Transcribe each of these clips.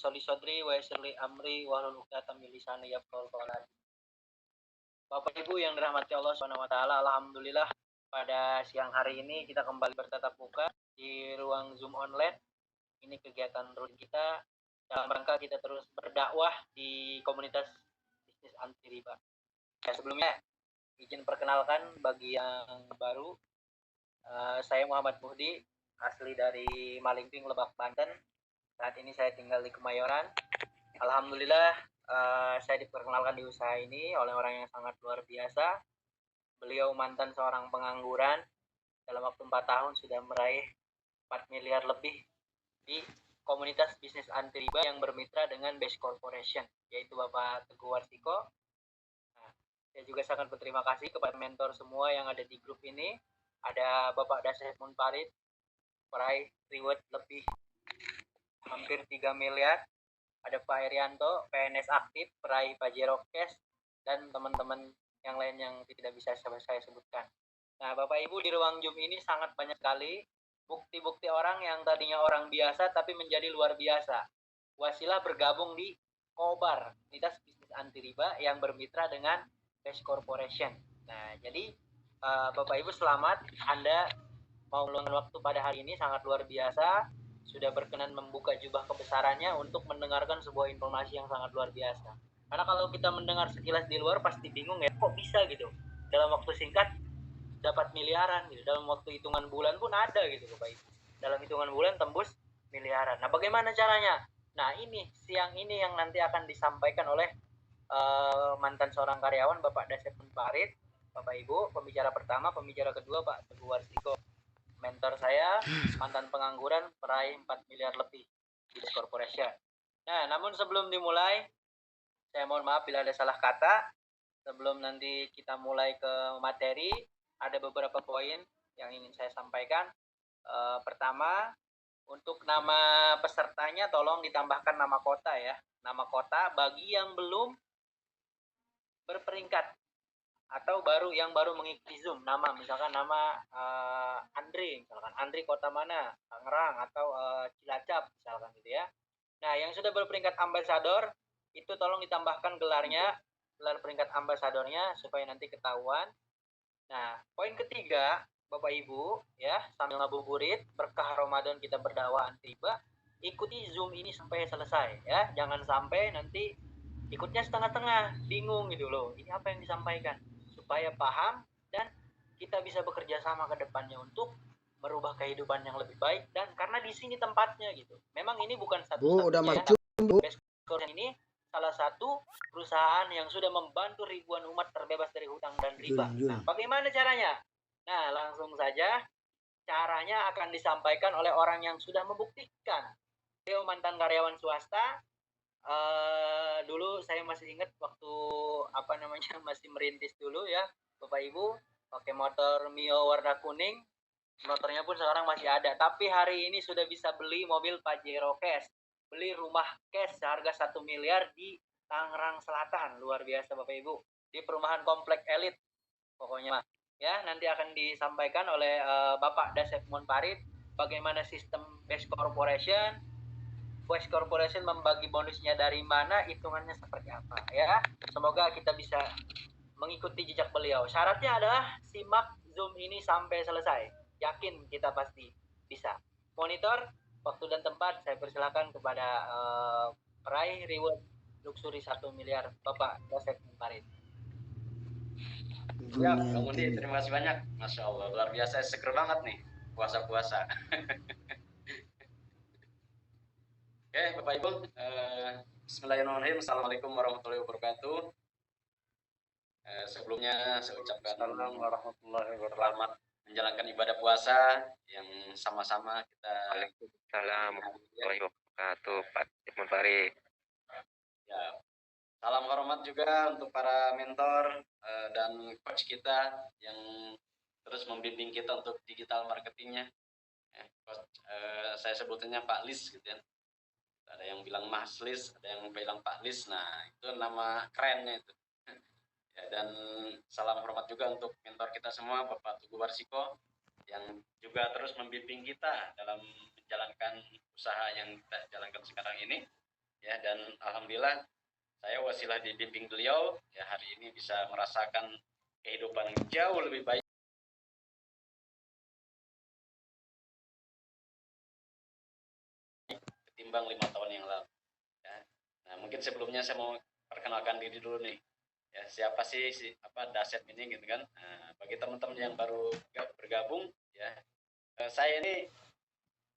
sholli sodri wa yassir li amri wahlul 'uqdatam min lisani yafqahu qawli. Bapak Ibu yang dirahmati Allah Subhanahu wa taala, alhamdulillah pada siang hari ini kita kembali bertatap muka di ruang Zoom online. Ini kegiatan rutin kita dalam rangka kita terus berdakwah di komunitas bisnis anti riba. Ya, sebelumnya izin perkenalkan bagi yang baru, saya Muhammad Muhdi, asli dari Malingping, Lebak, Banten. Saat ini saya tinggal di Kemayoran. Alhamdulillah saya diperkenalkan di usaha ini oleh orang yang sangat luar biasa. Beliau mantan seorang pengangguran, dalam waktu 4 tahun sudah meraih 4 miliar lebih di komunitas bisnis anti riba yang bermitra dengan Base Corporation, yaitu Bapak Teguh Warsiko. Nah, saya juga sangat berterima kasih kepada mentor semua yang ada di grup ini. Ada Bapak Dasef Munfarid, meraih reward lebih hampir 3 miliar. Ada Pak Herianto, PNS aktif, peraih Pajero Cash, dan teman-teman yang lain yang tidak bisa saya sebutkan. Nah, Bapak Ibu, di ruang Zoom ini sangat banyak sekali bukti-bukti orang yang tadinya orang biasa tapi menjadi luar biasa. Wasilah bergabung di Kobar, komunitas bisnis anti riba yang bermitra dengan Base Corporation. Nah, jadi Bapak Ibu selamat, Anda mau meluangkan waktu pada hari ini sangat luar biasa. Sudah berkenan membuka jubah kebesarannya untuk mendengarkan sebuah informasi yang sangat luar biasa. Karena kalau kita mendengar sekilas di luar pasti bingung ya, kok bisa gitu dalam waktu singkat dapat miliaran gitu, dalam waktu hitungan bulan pun ada gitu Bapak Ibu. Dalam hitungan bulan tembus miliaran. Nah, bagaimana caranya? Nah, ini siang ini yang nanti akan disampaikan oleh mantan seorang karyawan Bapak Dasep Munfarid, Bapak Ibu, pembicara pertama, pembicara kedua Pak Teguh Warsiko. Mentor saya, mantan pengangguran, peraih 4 miliar lebih di Base Corporation. Nah, namun sebelum dimulai, saya mohon maaf bila ada salah kata. Sebelum nanti kita mulai ke materi, ada beberapa poin yang ingin saya sampaikan. Pertama, untuk nama pesertanya tolong ditambahkan nama kota ya. Nama kota bagi yang belum berperingkat atau yang baru mengikuti Zoom, nama misalkan nama Andri, misalkan Andri kota mana, Tangerang atau Cilacap misalkan gitu ya. Nah, yang sudah berperingkat ambasador itu tolong ditambahkan gelar peringkat ambasadornya supaya nanti ketahuan. Nah, poin ketiga, Bapak Ibu ya, sambil ngabuburit berkah Ramadan kita berdakwah anti riba, ikuti Zoom ini sampai selesai ya. Jangan sampai nanti ikutnya setengah-tengah, bingung gitu loh. Ini apa yang disampaikan? Supaya paham dan kita bisa bekerja sama ke depannya untuk merubah kehidupan yang lebih baik. Dan karena di sini tempatnya gitu. Memang ini bukan satu-satunya ya. Base Corporation ini salah satu perusahaan yang sudah membantu ribuan umat terbebas dari hutang dan riba. Nah, bagaimana caranya? Nah, langsung saja caranya akan disampaikan oleh orang yang sudah membuktikan. Dia mantan karyawan swasta. Dulu saya masih ingat waktu masih merintis dulu ya Bapak Ibu, pakai motor Mio warna kuning. Motornya pun sekarang masih ada, tapi hari ini sudah bisa beli mobil Pajero Cash, beli rumah cash seharga 1 miliar di Tangerang Selatan. Luar biasa Bapak Ibu, di perumahan komplek elit pokoknya ya. Nanti akan disampaikan oleh Bapak Dasep Munfarid bagaimana sistem Base Corporation membagi bonusnya dari mana, hitungannya seperti apa ya. Semoga kita bisa mengikuti jejak beliau. Syaratnya adalah simak Zoom ini sampai selesai. Yakin kita pasti bisa. Monitor waktu dan tempat saya persilakan kepada peraih reward luxury 1 miliar Bapak Dasep Munfarid. Ya, kemudian terima kasih banyak. Masya Allah, luar biasa, seger banget nih puasa-puasa. Oke, Bapak Ibu, bismillahirrahmanirrahim. Assalamualaikum warahmatullahi wabarakatuh. Sebelumnya saya ucapkan Assalamualaikum warahmatullahi wabarakatuh. Selamat menjalankan ibadah puasa yang sama-sama kita. Waalaikumsalam warahmatullahi wabarakatuh, Pak Munfarid. Ya, salam hormat juga untuk para mentor dan coach kita yang terus membimbing kita untuk digital marketingnya. Saya sebutnya Pak Lis gitu ya. Ada yang bilang Mas Lis, ada yang bilang Pak Lis. Nah, itu nama kerennya itu. Ya, dan salam hormat juga untuk mentor kita semua, Bapak Teguh Warsiko, yang juga terus membimbing kita dalam menjalankan usaha yang kita jalankan sekarang ini. ya, dan alhamdulillah saya wasilah dibimbing beliau ya, hari ini bisa merasakan kehidupan yang jauh lebih baik ketimbang 5 tahun yang lalu ya. Nah, mungkin sebelumnya saya mau perkenalkan diri dulu nih ya, siapa sih Dasep ini gitu kan. Nah, bagi teman-teman yang baru bergabung ya, saya ini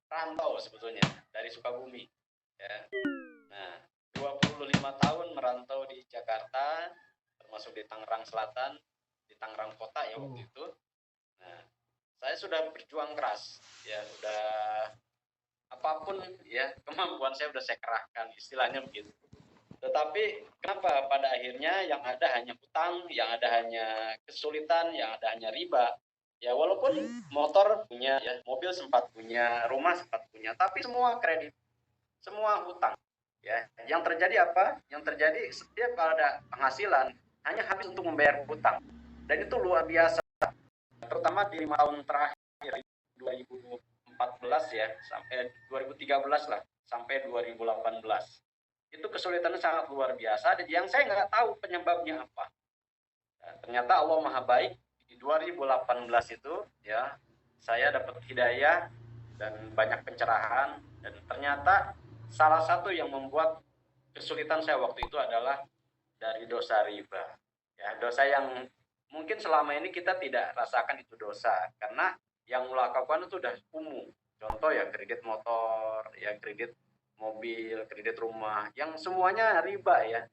rantau sebetulnya dari Sukabumi ya. Nah, 25 tahun merantau di Jakarta, termasuk di Tangerang Selatan, di Tangerang Kota ya waktu itu. Nah, saya sudah berjuang keras ya, udah apapun ya kemampuan saya udah saya kerahkan, istilahnya begitu. Tetapi kenapa pada akhirnya yang ada hanya hutang, yang ada hanya kesulitan, yang ada hanya riba. Ya walaupun motor punya, ya mobil sempat punya, rumah sempat punya, tapi semua kredit, semua hutang. Ya, yang terjadi apa? Yang terjadi setiap ada penghasilan hanya habis untuk membayar hutang. Dan itu luar biasa. Terutama di 5 tahun terakhir 2014 ya sampai 2013 lah sampai 2018. Itu kesulitannya sangat luar biasa dan yang saya nggak tahu penyebabnya apa. Nah, ternyata Allah Maha Baik. Di 2018 itu ya saya dapat hidayah dan banyak pencerahan, dan ternyata salah satu yang membuat kesulitan saya waktu itu adalah dari dosa riba. Ya, dosa yang mungkin selama ini kita tidak rasakan itu dosa karena yang melakukan itu sudah umum. Contoh ya kredit motor, ya kredit mobil, kredit rumah, yang semuanya riba ya.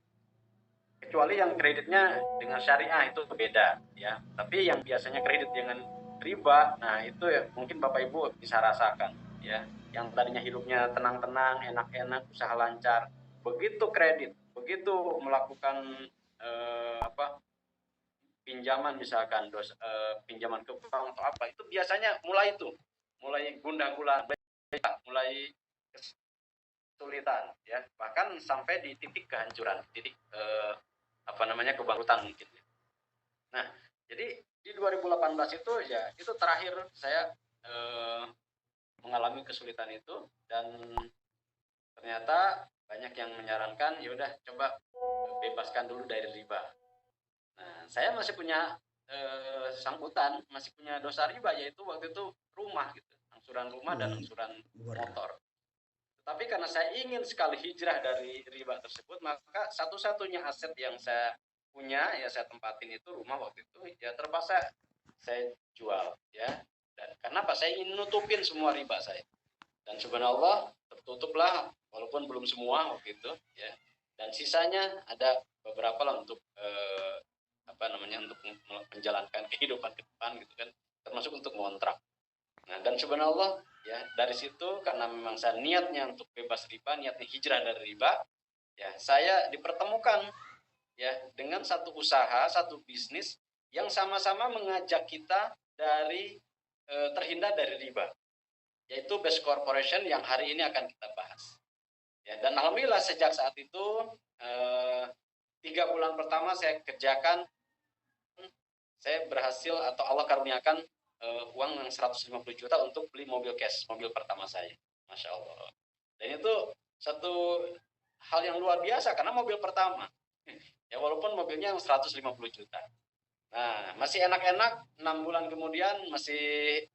Kecuali yang kreditnya dengan syariah itu beda ya. Tapi yang biasanya kredit dengan riba, nah itu ya mungkin Bapak Ibu bisa rasakan ya. Yang tadinya hidupnya tenang-tenang, enak-enak, usaha lancar, begitu kredit, begitu melakukan pinjaman misalkan pinjaman ke bank atau apa, itu biasanya mulai gundah gulana, mulai kesulitan ya, bahkan sampai di titik kehancuran, titik kebangkrutan mungkin. Nah, jadi di 2018 itu ya itu terakhir saya mengalami kesulitan itu, dan ternyata banyak yang menyarankan ya udah coba bebaskan dulu dari riba. Nah, saya masih punya sangkutan, masih punya dosa riba, yaitu waktu itu rumah gitu, angsuran rumah dan angsuran motor. Tapi karena saya ingin sekali hijrah dari riba tersebut, maka satu-satunya aset yang saya punya ya saya tempatin itu rumah waktu itu, ya terpaksa saya jual ya. Dan karena apa? Saya ingin nutupin semua riba saya. Dan subhanallah tertutuplah, walaupun belum semua waktu itu ya. Dan sisanya ada beberapa lah untuk untuk menjalankan kehidupan ke depan gitu kan, termasuk untuk ngontrak. Nah, dan subhanallah ya, dari situ karena memang saya niatnya untuk bebas riba, niatnya hijrah dari riba, ya saya dipertemukan ya dengan satu usaha, satu bisnis yang sama-sama mengajak kita dari terhindar dari riba, yaitu Best Corporation yang hari ini akan kita bahas. Ya, dan alhamdulillah sejak saat itu 3 bulan pertama saya kerjakan, saya berhasil atau Allah karuniakan uang yang 150 juta untuk beli mobil cash, mobil pertama saya. Masya Allah. Dan itu satu hal yang luar biasa karena mobil pertama. Ya walaupun mobilnya yang 150 juta. Nah, masih enak-enak, 6 bulan kemudian masih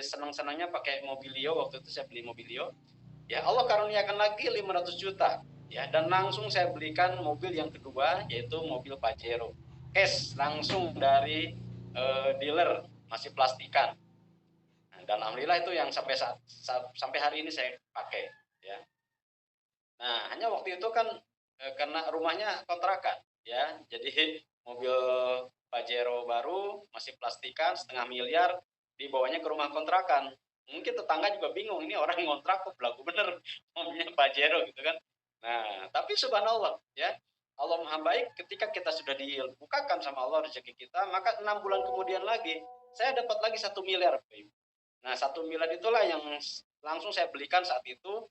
senang-senangnya pakai Mobilio, waktu itu saya beli Mobilio. Ya Allah karuniakan lagi 500 juta. Ya, dan langsung saya belikan mobil yang kedua, yaitu mobil Pajero. Cash langsung dari dealer, masih plastikan. Nah, dan alhamdulillah itu yang sampai hari ini saya pakai ya. Nah, hanya waktu itu kan karena rumahnya kontrakan ya. Jadi mobil Pajero baru masih plastikan 500.000 dibawanya ke rumah kontrakan. Mungkin tetangga juga bingung, ini orang yang ngontrak kok belagu bener mobilnya Pajero gitu kan. Nah, tapi subhanallah ya, Allah Maha Baik, ketika kita sudah dibukakan sama Allah rezeki kita, maka 6 bulan kemudian lagi saya dapat lagi 1 miliar. Nah, 1 miliar itulah yang langsung saya belikan saat itu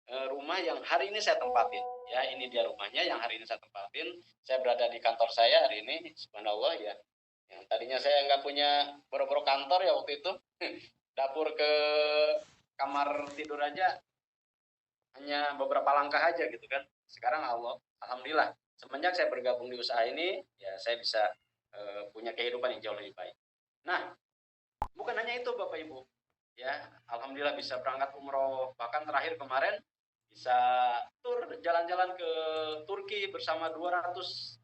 rumah yang hari ini saya tempatin. Ya, ini dia rumahnya yang hari ini saya tempatin. Saya berada di kantor saya hari ini, subhanallah ya. Yang tadinya saya nggak punya boro-boro kantor ya waktu itu. Dapur ke kamar tidur aja hanya beberapa langkah aja gitu kan. Sekarang alhamdulillah semenjak saya bergabung di usaha ini ya saya bisa punya kehidupan yang jauh lebih baik. Nah, bukan hanya itu Bapak Ibu. Ya, alhamdulillah bisa berangkat umroh, bahkan terakhir kemarin bisa tur jalan-jalan ke Turki bersama 200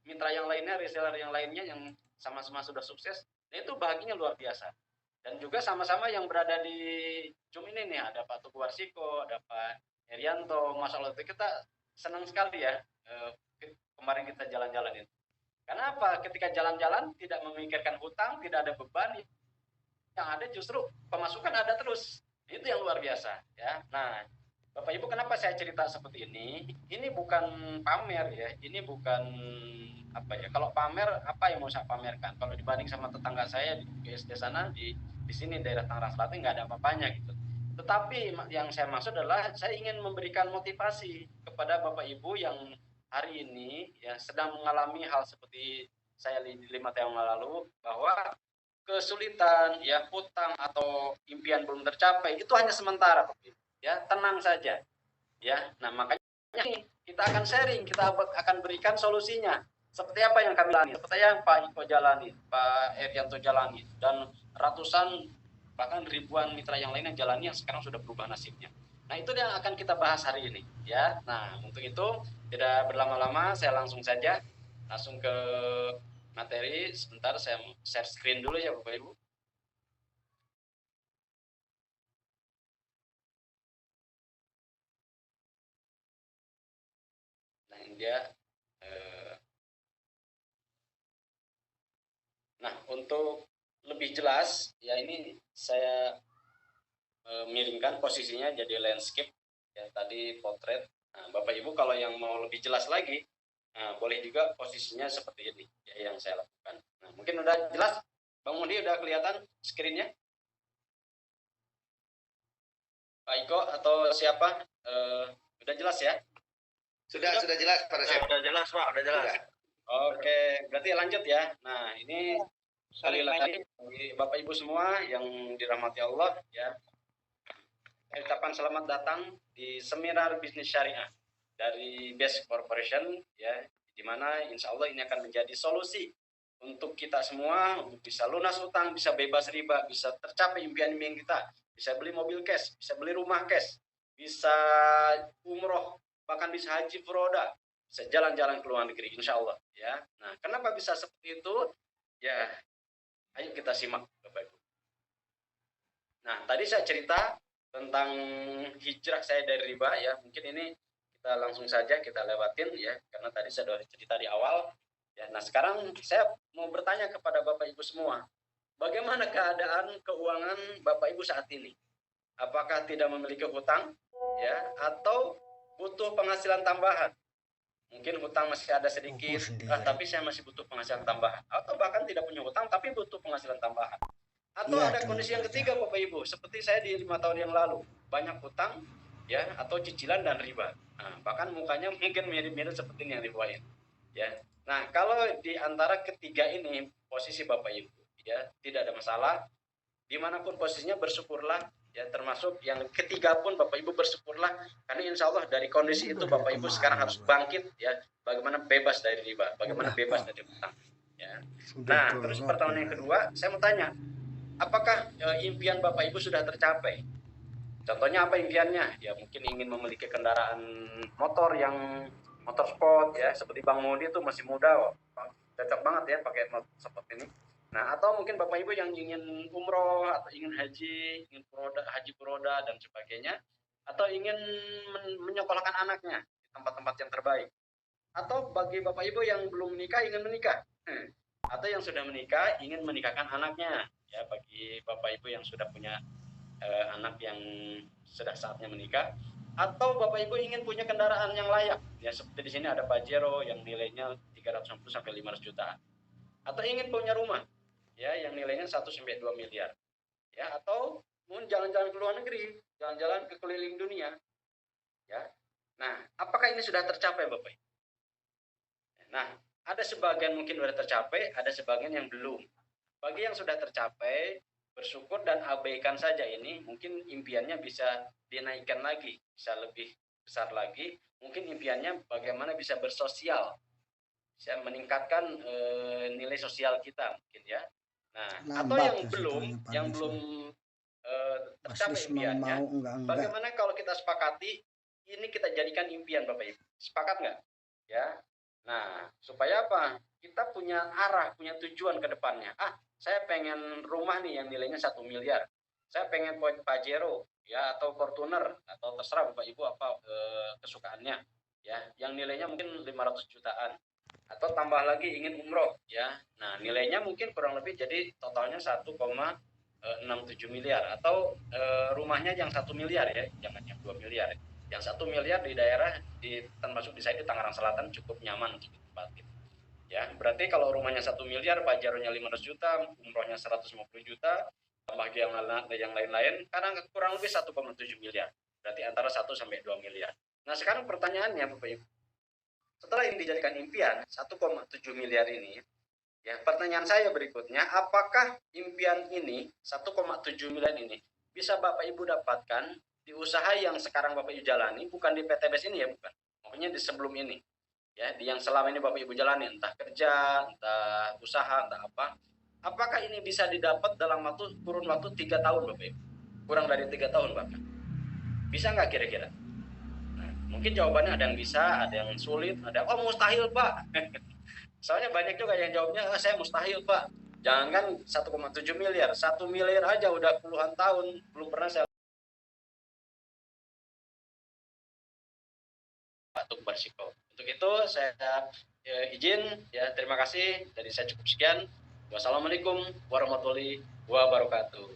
mitra yang lainnya, reseller yang lainnya yang sama-sama sudah sukses. Dan itu bahagianya luar biasa. Dan juga sama-sama yang berada di Zoom ini nih, ada Pak Tugu Warsiko, ada Pak Herianto, Mas Allah, kita senang sekali ya kemarin kita jalan-jalan itu. Karena apa? Ketika jalan-jalan tidak memikirkan hutang, tidak ada beban, yang ada justru pemasukan ada terus. Itu yang luar biasa ya. Nah, Bapak Ibu, kenapa saya cerita seperti ini? Ini bukan pamer ya. Ini bukan apa ya? Kalau pamer apa yang mau saya pamerkan? Kalau dibanding sama tetangga saya di BSD sana di sini daerah Tangerang Selatan nggak ada apa-apanya gitu. Tetapi yang saya maksud adalah saya ingin memberikan motivasi kepada Bapak Ibu yang hari ini ya sedang mengalami hal seperti saya 5 tahun lalu, bahwa kesulitan ya, hutang atau impian belum tercapai itu hanya sementara ya, tenang saja ya. Nah, makanya kita akan sharing, kita akan berikan solusinya seperti apa yang kami jalani, seperti yang Pak Iko jalani, Pak Erianto jalani, dan ratusan bahkan ribuan mitra yang lain yang jalani yang sekarang sudah berubah nasibnya. Nah, itu yang akan kita bahas hari ini ya. Nah, untuk itu tidak berlama-lama, saya langsung saja ke materi. Sebentar saya share screen dulu ya Bapak Ibu. Nah, ini dia. Nah, untuk lebih jelas ya, ini saya miringkan posisinya jadi landscape ya, tadi potret. Nah, Bapak Ibu kalau yang mau lebih jelas lagi, boleh juga posisinya seperti ini ya, yang saya lakukan. Nah, mungkin udah jelas Bang Mudi, udah kelihatan screen-nya? Pak Iko atau siapa? Udah jelas ya? Sudah jelas pada saya. Udah jelas Pak, udah jelas. Oke, berarti lanjut ya. Nah, ini sekali lagi Bapak Ibu semua yang dirahmati Allah ya, saya ucapkan selamat datang di seminar bisnis syariah dari Best Corporation ya, di mana insya Allah ini akan menjadi solusi untuk kita semua untuk bisa lunas utang, bisa bebas riba, bisa tercapai impian-impian kita, bisa beli mobil cash, bisa beli rumah cash, bisa umroh, bahkan bisa haji furoda, bisa jalan-jalan ke luar negeri insya Allah ya. Nah, kenapa bisa seperti itu ya, ayo kita simak Bapak Ibu. Nah, tadi saya cerita tentang hijrah saya dari riba ya, mungkin ini kita langsung saja kita lewatin ya, karena tadi saya sudah cerita di awal ya. Nah, sekarang saya mau bertanya kepada Bapak Ibu semua, bagaimana keadaan keuangan Bapak Ibu saat ini? Apakah tidak memiliki hutang ya, atau butuh penghasilan tambahan? Mungkin hutang masih ada sedikit, tapi saya masih butuh penghasilan tambahan, atau bahkan tidak punya hutang tapi butuh penghasilan tambahan. Atau ya, ada kondisi yang ketiga Bapak Ibu, seperti saya di 5 tahun yang lalu, banyak hutang ya, atau cicilan dan riba. Nah, bahkan mukanya mungkin mirip-mirip seperti ini yang dibawain ya. Nah, kalau di antara ketiga ini posisi Bapak Ibu ya, tidak ada masalah. Dimanapun posisinya bersyukurlah ya, termasuk yang ketiga pun Bapak Ibu bersyukurlah, karena insya Allah dari kondisi itu Bapak Ibu sekarang harus bangkit ya, bagaimana bebas dari riba, bagaimana bebas dari hutang ya. Nah, terus pertanyaan yang kedua, saya mau tanya, apakah impian Bapak Ibu sudah tercapai? Contohnya apa impiannya? Ya mungkin ingin memiliki kendaraan motor yang motor sport ya, seperti Bang Modi itu masih muda, cocok banget ya pakai motor sport ini. Nah, atau mungkin Bapak Ibu yang ingin umroh atau ingin haji, ingin haji furoda dan sebagainya, atau ingin menyekolahkan anaknya di tempat-tempat yang terbaik. Atau bagi Bapak Ibu yang belum menikah ingin menikah. Atau yang sudah menikah ingin menikahkan anaknya. Ya, bagi Bapak Ibu yang sudah punya anak yang sudah saatnya menikah, atau Bapak Ibu ingin punya kendaraan yang layak ya, seperti di sini ada Pajero yang nilainya 360 sampai 500 juta, atau ingin punya rumah ya yang nilainya 1 sampai 2 miliar ya, atau mau jalan-jalan ke luar negeri, jalan-jalan ke keliling dunia ya. Nah, apakah ini sudah tercapai Bapak Ibu? Nah, ada sebagian mungkin sudah tercapai, ada sebagian yang belum. Bagi yang sudah tercapai, bersyukur dan abaikan saja ini, mungkin impiannya bisa dinaikkan lagi, bisa lebih besar lagi, mungkin impiannya bagaimana bisa bersosial, bisa meningkatkan nilai sosial kita mungkin ya. Nah, atau Lambat yang ya belum, sebetulnya Pak yang Anies ya. belum Mas tercapai Anies impiannya, mau enggak. bagaimana kalau kita sepakati ini kita jadikan impian Bapak Ibu? Sepakat nggak? Ya. Nah, supaya apa? Kita punya arah, punya tujuan ke depannya. Saya pengen rumah nih yang nilainya 1 miliar. Saya pengen Pajero ya, atau Fortuner, atau terserah Bapak Ibu apa kesukaannya ya, yang nilainya mungkin 500 jutaan, atau tambah lagi ingin umroh ya. Nah, nilainya mungkin kurang lebih jadi totalnya 1,67 miliar, atau rumahnya yang 1 miliar ya, jangan yang 2 miliar. Yang 1 miliar di daerah termasuk di saya di Tangerang Selatan cukup nyaman untuk ditempati. Ya, berarti kalau rumahnya 1 miliar, Pajaronya 500 juta, umrohnya 150 juta, tambah yang lain-lain, karena kurang lebih 1,7 miliar. Berarti antara 1 sampai 2 miliar. Nah, sekarang pertanyaannya Bapak Ibu, setelah ini dijadikan impian 1,7 miliar ini, ya, pertanyaan saya berikutnya, apakah impian ini 1,7 miliar ini bisa Bapak Ibu dapatkan di usaha yang sekarang Bapak Ibu jalani, bukan di PTBS ini ya, bukan. Maksudnya di sebelum ini. Ya, di yang selama ini Bapak Ibu jalani, entah kerja, entah usaha, entah apa. Apakah ini bisa didapat dalam kurun waktu 3 tahun Bapak Ibu? Kurang dari 3 tahun bahkan. Bisa nggak kira-kira? Nah, mungkin jawabannya ada yang bisa, ada yang sulit, ada mustahil Pak. Soalnya banyak juga yang jawabnya, saya mustahil Pak. Jangankan 1,7 miliar, 1 miliar aja udah puluhan tahun belum pernah saya untuk bersiko. Untuk itu saya izin ya, terima kasih, dari saya cukup sekian. Wassalamualaikum warahmatullahi wabarakatuh.